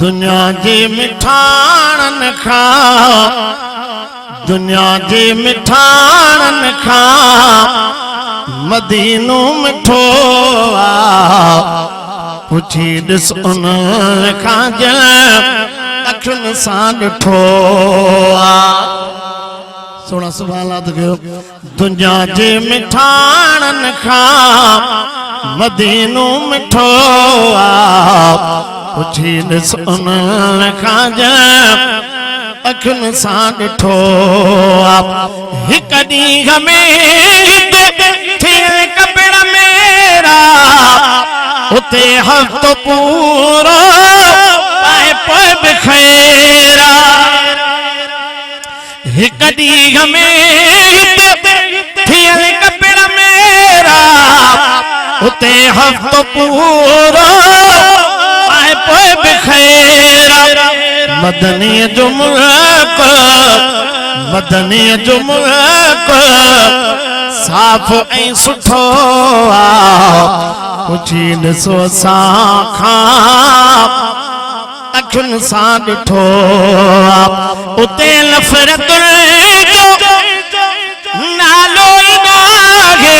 दुनिया जे मिठाणन खा दुनिया जे मिठाणन खा मदीनो मिठो आ पुछी ॾिस उन खां अखियुनि सां ॾिठो आ सोना सुभाणे कयो दुनिया जे मिठाणन खां मदीनो मिठो आ पुछी ॾिस उन खां अखियुनि सां ॾिठो आ हिक ॾींहं में थियल कपिड़ा मेरा उते हफ़्तो पूरो पाए पोइ बि खैरा हिक ॾींहं में थियल कपिड़ा मेरा उते हफ़्तो पूरो पाए पोइ बि खैरा मदनीअ जो मुल्क साफ़ ऐं सुठो आ पुछी ॾिसो असां खां अखियुनि सां ॾिठो आ उते नफ़रत जो नालो ई नाहे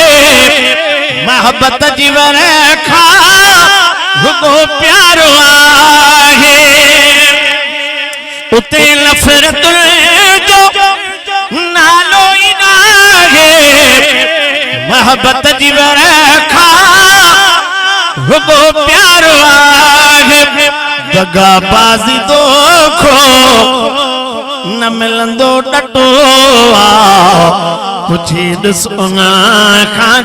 मोहब्बत जी वरखा रुगो प्यारो आहे उते नफ़रत जो नालो ई नाहे मोहब्बत जी वरखा रुगो प्यारो आहे दगाबाज़ी दोखो न मिलंदो टटो आ पुछी ॾिस उन खां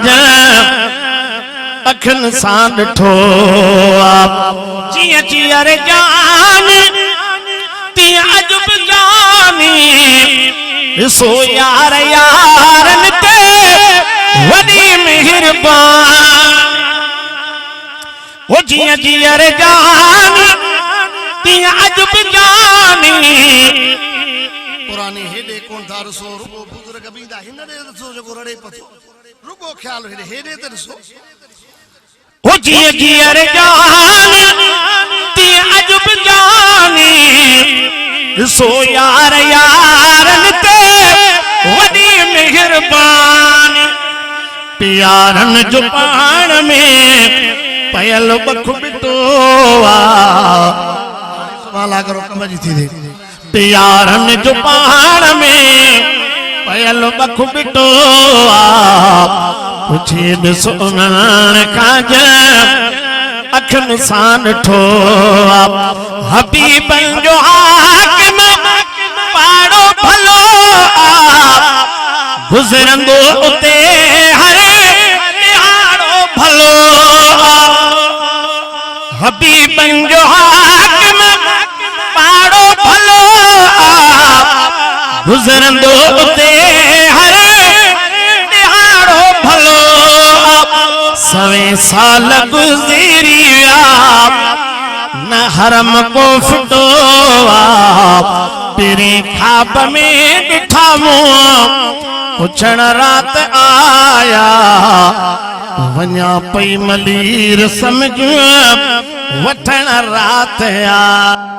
अखियुनि सां ॾिठो आ जीअं जीअर जान तीअं अजब जानी ॾिसो यार यारनि ते वॾी मेहरबान वो जिया जियर जानी तिया अजब जानी पुरानी हेडे कोन दार सो रुगो बुजुर्ग बींदा हिन दे सो जो रड़े पतो रुगो ख्याल हेडे ते सो वो जिया जियर जानी तिया अजब जानी सो यार यारन ते वडी मेहरबान प्यारन जो पाण में पयल बख बिटो आ वाला करो कम जी थी दे प्यारन जो पाण में पयल बख बिटो आ पुछी ॾिसो उन खां अखियुनि सां ॾिठो आ हबीबन जो हाकिम पाड़ो भलो आ गुज़रंदो उते हर निहारो भलो हबीबन जो हाकिम पाड़ो भलो आ गुज़रंदो उते हर निहारो भलो सवे साल गुज़री विया न हरम को फिटो आ तेरे ख्वाब में ॾिठा मुंहुं पुछण रात आया वञा पई मलीर समझ वठण रात आ